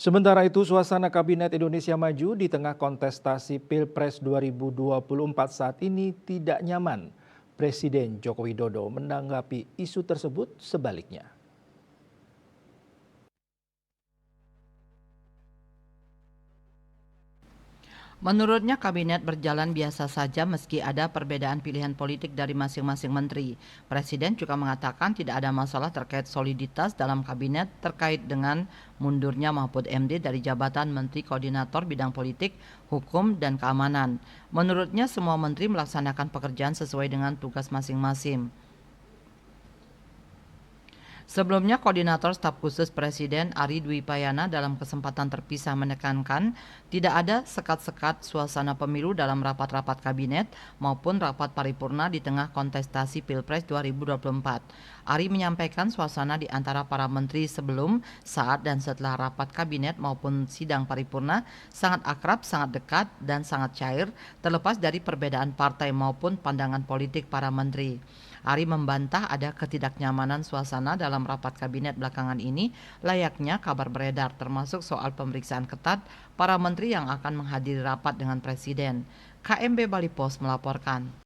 Sementara itu, suasana Kabinet Indonesia Maju di tengah kontestasi Pilpres 2024 saat ini tidak nyaman. Presiden Joko Widodo menanggapi isu tersebut sebaliknya. Menurutnya kabinet berjalan biasa saja meski ada perbedaan pilihan politik dari masing-masing menteri. Presiden juga mengatakan tidak ada masalah terkait soliditas dalam kabinet terkait dengan mundurnya Mahfud MD dari jabatan Menteri Koordinator Bidang Politik, Hukum, dan Keamanan. Menurutnya semua menteri melaksanakan pekerjaan sesuai dengan tugas masing-masing. Sebelumnya, Koordinator Staf Khusus Presiden Ari Dwi Payana dalam kesempatan terpisah menekankan tidak ada sekat-sekat suasana pemilu dalam rapat-rapat kabinet maupun rapat paripurna di tengah kontestasi Pilpres 2024. Ari menyampaikan suasana di antara para menteri sebelum, saat, dan setelah rapat kabinet maupun sidang paripurna sangat akrab, sangat dekat, dan sangat cair terlepas dari perbedaan partai maupun pandangan politik para menteri. Ari membantah ada ketidaknyamanan suasana dalam rapat kabinet belakangan ini layaknya kabar beredar termasuk soal pemeriksaan ketat para menteri yang akan menghadiri rapat dengan presiden. KMB Bali Pos melaporkan.